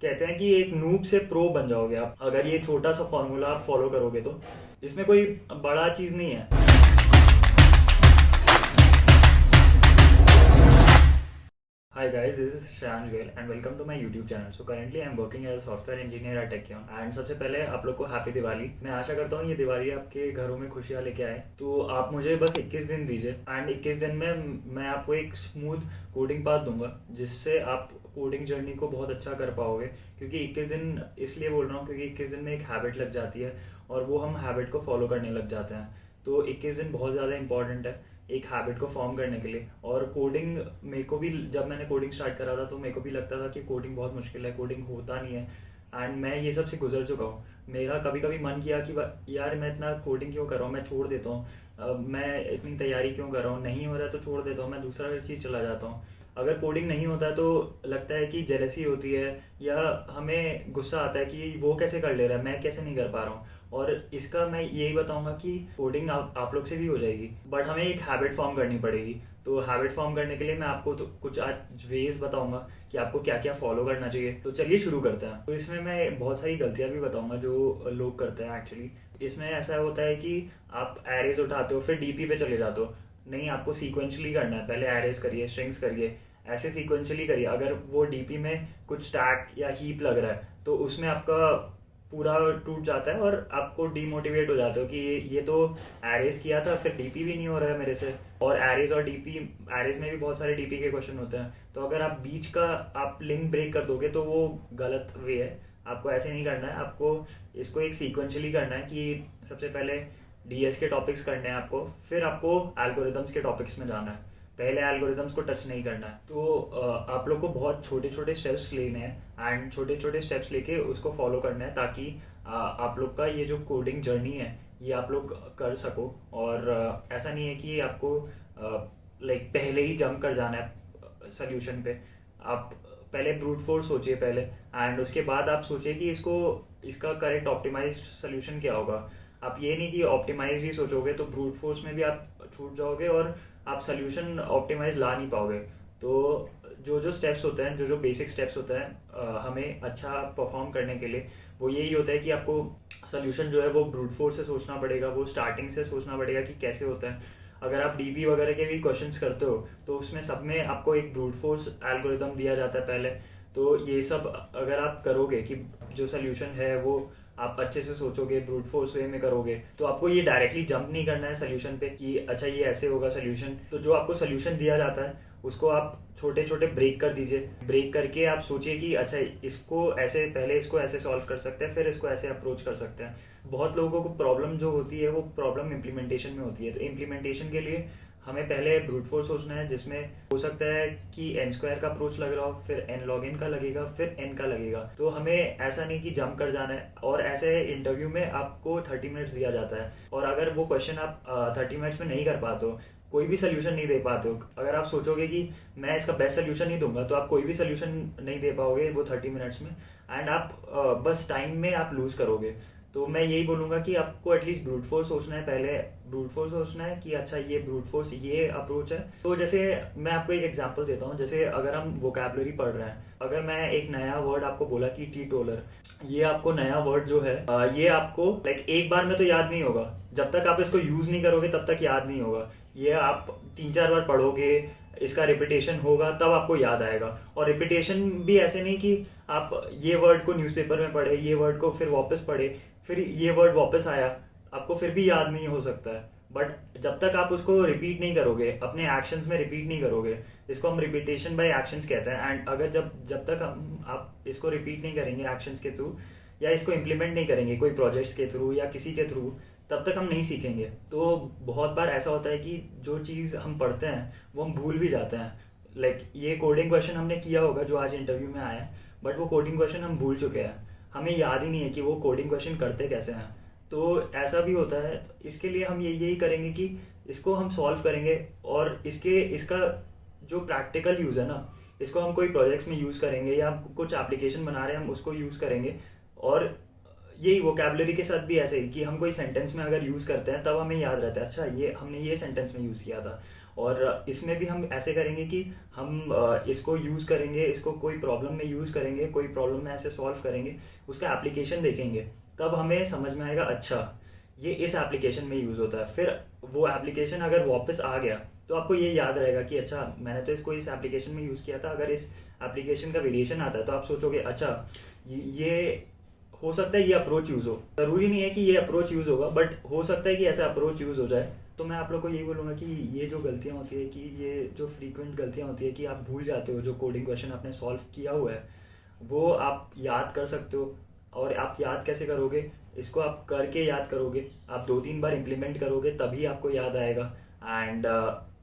कहते हैं कि एक नूब से प्रो बन जाओगे आप अगर ये छोटा सा फॉर्मूला आप फॉलो करोगे तो। इसमें कोई बड़ा चीज़ नहीं है। Hi guys, this is Shreyans Goel and welcome to my YouTube channel. So currently I'm working as a software engineer at Techion and सबसे पहले आप लोग को हैप्पी दिवाली। मैं आशा करता हूँ ये दिवाली आपके घरों में खुशियाँ लेके आए। तो आप मुझे बस 21 दिन दीजिए एंड 21 दिन में मैं आपको एक स्मूथ कोडिंग पाथ दूंगा जिससे आप कोडिंग जर्नी को बहुत अच्छा कर पाओगे। क्योंकि 21 दिन इसलिए बोल रहा हूँ क्योंकि 21 दिन में एक हैबिट लग जाती है और वो हम हैबिट को फॉलो करने लग जाते हैं। तो 21 दिन बहुत ज़्यादा इंपॉर्टेंट है एक हैबिट को फॉर्म करने के लिए। और कोडिंग मेरे को भी जब मैंने कोडिंग स्टार्ट करा था तो मेरे को भी लगता था कि कोडिंग बहुत मुश्किल है, कोडिंग होता नहीं है। एंड मैं ये सब से गुजर चुका हूँ। मेरा कभी कभी मन किया कि यार मैं इतना कोडिंग क्यों कर रहा हूँ, मैं छोड़ देता हूँ। मैं इतनी तैयारी क्यों कर रहा हूँ, नहीं हो रहा है तो छोड़ देता हूँ, मैं दूसरा चीज़ चला जाता हूँ। अगर कोडिंग नहीं होता है तो लगता है कि जेलसी होती है या हमें गुस्सा आता है कि वो कैसे कर ले रहा है, मैं कैसे नहीं कर पा रहा हूँ। और इसका मैं यही बताऊंगा कि कोडिंग आप लोग से भी हो जाएगी बट हमें एक हैबिट फॉर्म करनी पड़ेगी। तो हैबिट फॉर्म करने के लिए मैं आपको तो कुछ आज वेज बताऊंगा कि आपको क्या क्या फॉलो करना चाहिए। तो चलिए शुरू करते हैं। तो इसमें मैं बहुत सारी गलतियां भी बताऊंगा जो लोग करते हैं एक्चुअली। इसमें ऐसा होता है कि आप एरेज उठाते हो फिर डीपी पे चले जाते हो। नहीं, आपको सीक्वेंशली करना है। पहले एरेज करिए, स्ट्रिंग्स करिए, ऐसे सीक्वेंशली करिए। अगर वो डीपी में कुछ स्टैक या हीप लग रहा है तो उसमें आपका पूरा टूट जाता है और आपको डीमोटिवेट हो जाते हो कि ये तो एरेज किया था फिर डीपी भी नहीं हो रहा है मेरे से। और एरेज और डीपी, एरेज में भी बहुत सारे डीपी के क्वेश्चन होते हैं। तो अगर आप बीच का आप लिंक ब्रेक कर दोगे तो वो गलत वे है। आपको ऐसे नहीं करना है, आपको इसको एक सीक्वेंशली करना है कि सबसे पहले डीएस के टॉपिक्स करने हैं आपको, फिर आपको एल्गोरिदम्स के टॉपिक्स में जाना है। पहले एल्गोरिदम्स को टच नहीं करना है। तो आप लोग को बहुत छोटे छोटे स्टेप्स लेने हैं एंड छोटे छोटे स्टेप्स लेके उसको फॉलो करना है ताकि आप लोग का ये जो कोडिंग जर्नी है ये आप लोग कर सको। और ऐसा नहीं है कि आपको लाइक पहले ही जंप कर जाना है सोल्यूशन पे। आप पहले ब्रूट फोर्स सोचिए पहले एंड उसके बाद आप सोचिए कि इसका करेक्ट ऑप्टिमाइज सोल्यूशन क्या होगा। आप ये नहीं कि ऑप्टिमाइज ही सोचोगे तो ब्रूट फोर्स में भी आप छूट जाओगे और आप सोल्यूशन ऑप्टिमाइज ला नहीं पाओगे। तो जो जो स्टेप्स होते हैं, जो जो बेसिक स्टेप्स होते हैं हमें अच्छा परफॉर्म करने के लिए, वो यही होता है कि आपको सोल्यूशन जो है वो ब्रूट फोर्स से सोचना पड़ेगा, वो स्टार्टिंग से सोचना पड़ेगा कि कैसे होता है। अगर आप डीबी वगैरह के भी क्वेश्चंस करते हो तो उसमें सब में आपको एक ब्रूट फोर्स एल्गोरिदम दिया जाता है पहले। तो ये सब अगर आप करोगे कि जो सोल्यूशन है वो आप अच्छे से सोचोगे, ब्रूट फोर्स वे में करोगे, तो आपको ये डायरेक्टली जंप नहीं करना है सोल्यूशन पे कि अच्छा ये ऐसे होगा सोल्यूशन। तो जो आपको सोल्यूशन दिया जाता है उसको आप छोटे छोटे ब्रेक कर दीजिए। ब्रेक करके आप सोचिए कि अच्छा इसको ऐसे, पहले इसको ऐसे सॉल्व कर सकते हैं, फिर इसको ऐसे अप्रोच कर सकते हैं। बहुत लोगों को प्रॉब्लम जो होती है वो प्रॉब्लम इम्प्लीमेंटेशन में होती है। तो इम्प्लीमेंटेशन के लिए हमें पहले ब्रूट फोर्स सोचना है जिसमें हो सकता है कि एन स्क्वायर का अप्रोच लग रहा हो, फिर एन लॉग एन का लगेगा, फिर एन का लगेगा। तो हमें ऐसा नहीं कि जंप कर जाना है। और ऐसे इंटरव्यू में आपको 30 मिनट्स दिया जाता है और अगर वो क्वेश्चन आप 30 मिनट्स में नहीं कर पाते हो, कोई भी सोल्यूशन नहीं दे पाते हो, अगर आप सोचोगे कि मैं इसका बेस्ट सोल्यूशन ही दूंगा तो आप कोई भी सोल्यूशन नहीं दे पाओगे वो 30 मिनट्स में। एंड आप बस टाइम में आप लूज करोगे। तो मैं यही बोलूंगा कि आपको एटलीस्ट ब्रूट फोर्स सोचना है पहले। ब्रूट फोर्स सोचना है कि अच्छा ये ब्रूट फोर्स ये अप्रोच है। तो जैसे मैं आपको एक एग्जांपल देता हूँ। जैसे अगर हम वोकैबुलरी पढ़ रहे हैं, अगर मैं एक नया वर्ड आपको बोला कि टी टोलर, ये आपको नया वर्ड जो है ये आपको लाइक एक बार में तो याद नहीं होगा। जब तक आप इसको यूज नहीं करोगे तब तक याद नहीं होगा। ये आप 3-4 बार पढ़ोगे, इसका रिपीटेशन होगा तब आपको याद आएगा। और रिपीटेशन भी ऐसे नहीं कि आप ये वर्ड को न्यूज़पेपर में पढ़े, ये वर्ड को फिर वापस पढ़े, फिर ये वर्ड वापस आया, आपको फिर भी याद नहीं हो सकता है। बट जब तक आप उसको रिपीट नहीं करोगे, अपने एक्शंस में रिपीट नहीं करोगे, इसको हम रिपीटेशन बाय एक्शंस कहते हैं। एंड अगर जब जब तक आप इसको रिपीट नहीं करेंगे एक्शंस के थ्रू या इसको इम्प्लीमेंट नहीं करेंगे कोई प्रोजेक्ट्स के थ्रू या किसी के थ्रू, तब तक हम नहीं सीखेंगे। तो बहुत बार ऐसा होता है कि जो चीज़ हम पढ़ते हैं वो हम भूल भी जाते हैं। लाइक ये कोडिंग क्वेश्चन हमने किया होगा जो आज इंटरव्यू में आया है, बट वो कोडिंग क्वेश्चन हम भूल चुके हैं। हमें याद ही नहीं है कि वो कोडिंग क्वेश्चन करते कैसे हैं। तो ऐसा भी होता है। तो इसके लिए हम यही करेंगे कि इसको हम सॉल्व करेंगे और इसका जो प्रैक्टिकल यूज़ है ना, इसको हम कोई प्रोजेक्ट्स में यूज़ करेंगे या हम कुछ एप्लीकेशन बना रहे हैं हम उसको यूज़ करेंगे। और यही वोकैबुलरी के साथ भी ऐसे ही कि हम कोई सेंटेंस में अगर यूज़ करते हैं तब हमें याद रहता है अच्छा ये हमने ये सेंटेंस में यूज़ किया था। और इसमें भी हम ऐसे करेंगे कि हम इसको यूज़ करेंगे, इसको कोई प्रॉब्लम में यूज़ करेंगे, कोई प्रॉब्लम में ऐसे सॉल्व करेंगे, उसका एप्लीकेशन देखेंगे, तब हमें समझ में आएगा अच्छा ये इस एप्लीकेशन में यूज़ होता है। फिर वो एप्लीकेशन अगर वापस आ गया तो आपको ये याद रहेगा कि अच्छा मैंने तो इसको इस एप्लीकेशन में यूज़ किया था। अगर इस एप्लीकेशन का वेरिएशन आता है तो आप सोचोगे अच्छा ये हो सकता है ये अप्रोच यूज़ हो। ज़रूरी नहीं है कि ये अप्रोच यूज़ होगा, बट हो सकता है कि ऐसा अप्रोच यूज़ हो जाए। तो मैं आप लोग को यही बोलूँगा कि ये जो गलतियाँ होती है, कि ये जो फ्रीक्वेंट गलतियाँ होती है कि आप भूल जाते हो जो कोडिंग क्वेश्चन आपने सॉल्व किया हुआ है, वो आप याद कर सकते हो। और आप याद कैसे करोगे, इसको आप करके याद करोगे, आप 2-3 बार इम्प्लीमेंट करोगे तभी आपको याद आएगा। एंड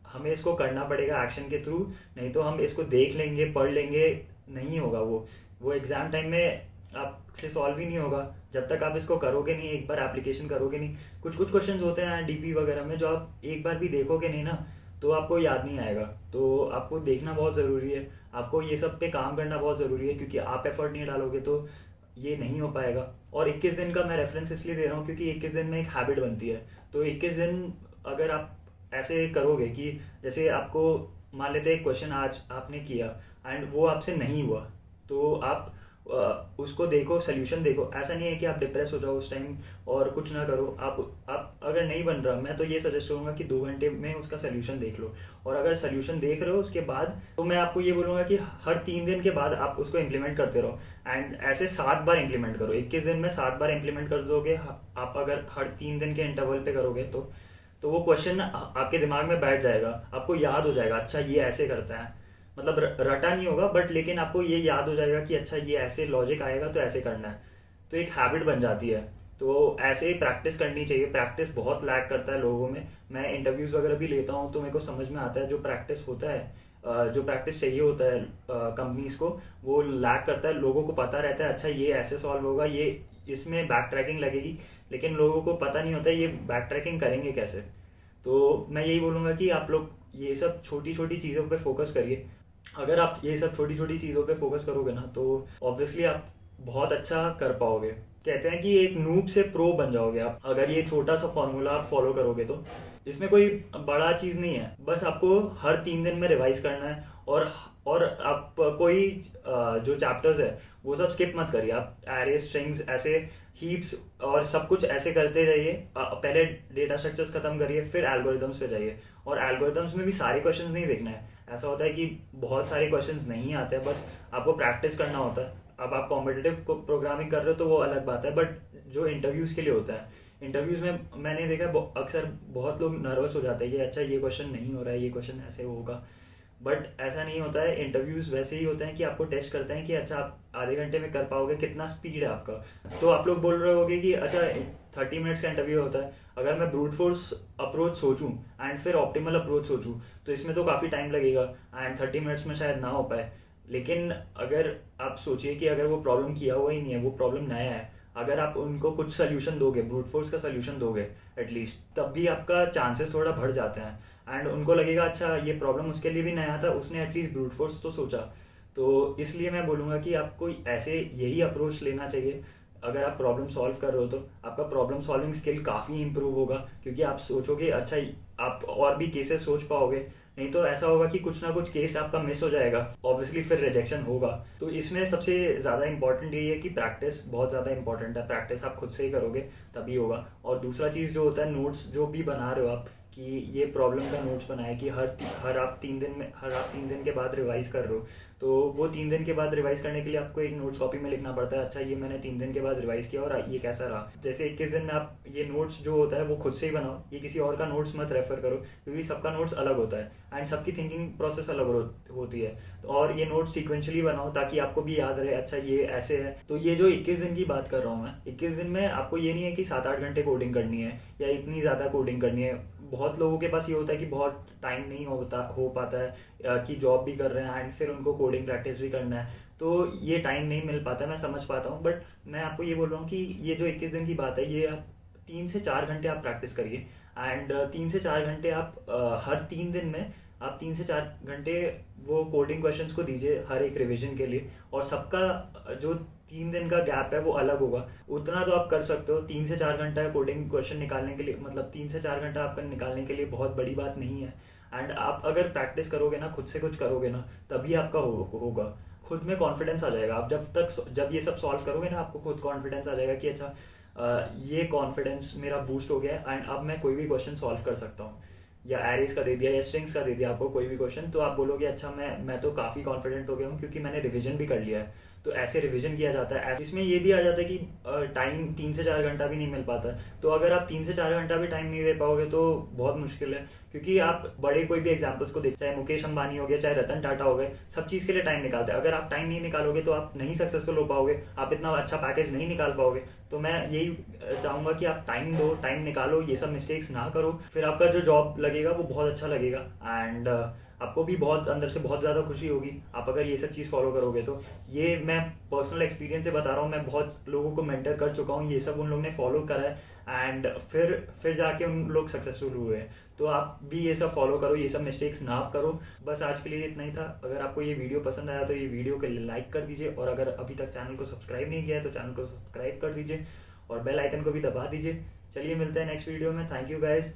हमें इसको करना पड़ेगा एक्शन के थ्रू, नहीं तो हम इसको देख लेंगे, पढ़ लेंगे, नहीं होगा वो एग्ज़ाम टाइम में आपसे सॉल्व ही नहीं होगा जब तक आप इसको करोगे नहीं, एक बार एप्लीकेशन करोगे नहीं। कुछ कुछ क्वेश्चंस होते हैं डीपी वगैरह में जो आप एक बार भी देखोगे नहीं ना, तो आपको याद नहीं आएगा। तो आपको देखना बहुत ज़रूरी है, आपको ये सब पे काम करना बहुत ज़रूरी है, क्योंकि आप एफर्ट नहीं डालोगे तो ये नहीं हो पाएगा। और 21 दिन का मैं रेफरेंस इसलिए दे रहा हूँ क्योंकि 21 दिन में एक हैबिट बनती है। तो 21 दिन अगर आप ऐसे करोगे कि जैसे आपको मान लेते हैं एक क्वेश्चन आज आपने किया एंड वो आपसे नहीं हुआ, तो आप उसको देखो, सोल्यूशन देखो। ऐसा नहीं है कि आप डिप्रेस हो जाओ उस टाइम और कुछ ना करो। आप अगर नहीं बन रहा, मैं तो ये सजेस्ट करूँगा कि 2 घंटे में उसका सोल्यूशन देख लो। और अगर सोल्यूशन देख रहे हो उसके बाद, तो मैं आपको ये बोलूँगा कि हर 3 दिन के बाद आप उसको इम्प्लीमेंट करते रहो। एंड ऐसे 7 बार इम्प्लीमेंट करो, 21 दिन में 7 बार इम्प्लीमेंट कर दोगे आप, अगर हर 3 दिन के इंटरवल पे करोगे तो वो क्वेश्चन आपके दिमाग में बैठ जाएगा, आपको याद हो जाएगा अच्छा ये ऐसे करता है। मतलब रटा नहीं होगा, बट लेकिन आपको ये याद हो जाएगा कि अच्छा ये ऐसे लॉजिक आएगा तो ऐसे करना है। तो एक हैबिट बन जाती है। तो ऐसे ही प्रैक्टिस करनी चाहिए। प्रैक्टिस बहुत लैक करता है लोगों में। मैं इंटरव्यूज़ वगैरह भी लेता हूँ तो मेरे को समझ में आता है जो प्रैक्टिस होता है, जो प्रैक्टिस चाहिए होता है कंपनीज को, वो लैक करता है। लोगों को पता रहता है अच्छा ये ऐसे सॉल्व होगा, ये इसमें बैक ट्रैकिंग लगेगी, लेकिन लोगों को पता नहीं होता है ये बैक ट्रैकिंग करेंगे कैसे। तो मैं यही बोलूँगा कि आप लोग ये सब छोटी छोटी चीज़ों पे फोकस करिए। अगर आप ये सब छोटी छोटी चीज़ों पे फोकस करोगे ना, तो ऑब्वियसली आप बहुत अच्छा कर पाओगे। कहते हैं कि एक नूब से प्रो बन जाओगे आप, अगर ये छोटा सा फॉर्मूला आप फॉलो करोगे तो। इसमें कोई बड़ा चीज़ नहीं है, बस आपको हर 3 दिन में रिवाइज करना है। और आप कोई जो चैप्टर्स है वो सब स्किप मत करिए। आप एरे, स्ट्रिंग्स, ऐसे हीप्स और सब कुछ ऐसे करते जाइए। पहले डेटा स्ट्रक्चर्स खत्म करिए, फिर एल्गोरिदम्स पे जाइए। और एल्गोरिदम्स में भी सारे क्वेश्चंस नहीं देखना है। ऐसा होता है कि बहुत सारे क्वेश्चंस नहीं आते हैं, बस आपको प्रैक्टिस करना होता है। अब आप कॉम्पिटिटिव प्रोग्रामिंग कर रहे हो तो वो अलग बात है, बट जो इंटरव्यूज़ के लिए होता है, इंटरव्यूज़ में मैंने देखा अक्सर बहुत लोग नर्वस हो जाते हैं कि अच्छा ये क्वेश्चन नहीं हो रहा है, ये क्वेश्चन ऐसे होगा। बट ऐसा नहीं होता है। इंटरव्यूज़ वैसे ही होते हैं कि आपको टेस्ट करते हैं कि अच्छा आप आधे घंटे में कर पाओगे, कितना स्पीड है आपका। तो आप लोग बोल रहे होगे कि अच्छा 30 मिनट्स का इंटरव्यू होता है, अगर मैं ब्रूट फोर्स अप्रोच सोचूं एंड फिर ऑप्टिमल अप्रोच सोचूं तो इसमें तो काफ़ी टाइम लगेगा एंड 30 मिनट्स में शायद ना हो पाए। लेकिन अगर आप सोचिए कि अगर वो प्रॉब्लम किया हुआ ही नहीं है, वो प्रॉब्लम नया है, अगर आप उनको कुछ सोल्यूशन दोगे, ब्रूट फोर्स का सोल्यूशन दोगे एटलीस्ट, तब भी आपका चांसेस थोड़ा बढ़ जाते हैं। एंड उनको लगेगा अच्छा ये प्रॉब्लम उसके लिए भी नया था, उसने एटलीस्ट ब्रूट फोर्स तो सोचा। तो इसलिए मैं बोलूँगा कि आपको ऐसे यही अप्रोच लेना चाहिए। अगर आप प्रॉब्लम सॉल्व कर रहे हो तो आपका प्रॉब्लम सॉल्विंग स्किल काफ़ी इंप्रूव होगा, क्योंकि आप सोचोगे अच्छा आप और भी केसेस सोच पाओगे। नहीं तो ऐसा होगा कि कुछ ना कुछ केस आपका मिस हो जाएगा, ऑब्वियसली फिर रिजेक्शन होगा। तो इसमें सबसे ज़्यादा इंपॉर्टेंट यही है कि प्रैक्टिस बहुत ज़्यादा इंपॉर्टेंट है। प्रैक्टिस आप खुद से ही करोगे तभी होगा। और दूसरा चीज़ जो होता है, नोट्स जो भी बना रहे हो आप, कि ये प्रॉब्लम का नोट्स बनाए कि हर आप 3 दिन के बाद रिवाइज कर रहे हो, तो वो 3 दिन के बाद रिवाइज करने के लिए आपको एक नोट्स कॉपी में लिखना पड़ता है अच्छा ये मैंने 3 दिन के बाद रिवाइज किया और ये कैसा रहा। जैसे 21 दिन में आप ये नोट्स जो होता है वो खुद से ही बनाओ, ये किसी और का नोट्स मत रेफर करो, क्योंकि सबका नोट्स अलग होता है एंड सबकी थिंकिंग प्रोसेस अलग होती है। तो और ये नोट्स सीक्वेंशियली बनाओ ताकि आपको भी याद रहे अच्छा ये ऐसे है। तो ये जो 21 दिन की बात कर रहा हूँ मैं, 21 दिन में आपको ये नहीं है कि 7-8 घंटे कोडिंग करनी है या इतनी ज़्यादा कोडिंग करनी है। बहुत लोगों के पास ये होता है कि बहुत टाइम नहीं हो पाता है कि जॉब भी कर रहे हैं एंड फिर उनको कोडिंग प्रैक्टिस भी करना है, तो ये टाइम नहीं मिल पाता है। मैं समझ पाता हूँ, बट मैं आपको ये बोल रहा हूँ कि ये जो 21 दिन की बात है, ये आप 3 से 4 घंटे आप प्रैक्टिस करिए। एंड 3 से 4 घंटे आप हर 3 दिन में आप 3 से 4 घंटे वो कोडिंग क्वेश्चंस को दीजिए हर एक रिवीजन के लिए। और सबका जो 3 दिन का गैप है वो अलग होगा, उतना तो आप कर सकते हो। 3 से 4 घंटा कोडिंग क्वेश्चन निकालने के लिए, मतलब 3 से 4 घंटा आपका निकालने के लिए बहुत बड़ी बात नहीं है। एंड आप अगर प्रैक्टिस करोगे ना, खुद से कुछ करोगे ना, तभी आपका होगा। खुद में कॉन्फिडेंस आ जाएगा। आप जब ये सब सॉल्व करोगे ना, आपको खुद कॉन्फिडेंस आ जाएगा कि अच्छा ये कॉन्फिडेंस मेरा बूस्ट हो गया एंड अब मैं कोई भी क्वेश्चन सॉल्व कर सकता हूँ। या एरेज का दे दिया या स्ट्रिंग्स का दे दिया आपको कोई भी क्वेश्चन, तो आप बोलोगे अच्छा मैं तो काफ़ी कॉन्फिडेंट हो गया हूँ क्योंकि मैंने रिवीजन भी कर लिया है। तो ऐसे रिवीजन किया जाता है। इसमें ये भी आ जाता है कि टाइम 3 से 4 घंटा भी नहीं मिल पाता है। तो अगर आप 3 से 4 घंटा भी टाइम नहीं दे पाओगे तो बहुत मुश्किल है। क्योंकि आप बड़े कोई भी एग्जाम्पल्स को देख, चाहे मुकेश अंबानी हो गया, चाहे रतन टाटा हो गए, सब चीज़ के लिए टाइम निकालते हैं। अगर आप टाइम नहीं निकालोगे तो आप नहीं सक्सेसफुल हो पाओगे, आप इतना अच्छा पैकेज नहीं निकाल पाओगे। तो मैं यही चाहूँगा कि आप टाइम दो, टाइम निकालो, ये सब मिस्टेक्स ना करो, फिर आपका जो जॉब लगेगा वो बहुत अच्छा लगेगा। एंड आपको भी बहुत अंदर से बहुत ज़्यादा खुशी होगी आप अगर ये सब चीज़ फॉलो करोगे तो। ये मैं पर्सनल एक्सपीरियंस से बता रहा हूँ। मैं बहुत लोगों को मेंटर कर चुका हूँ, ये सब उन लोगों ने फॉलो करा है एंड फिर जाके उन लोग सक्सेसफुल हुए हैं। तो आप भी ये सब फॉलो करो, ये सब मिस्टेक्स ना करो। बस आज के लिए इतना ही था। अगर आपको ये वीडियो पसंद आया तो ये वीडियो को लाइक कर दीजिए, और अगर अभी तक चैनल को सब्सक्राइब नहीं किया है तो चैनल को सब्सक्राइब कर दीजिए और बेल आइकन को भी दबा दीजिए। चलिए मिलते हैं नेक्स्ट वीडियो में। Thank you guys.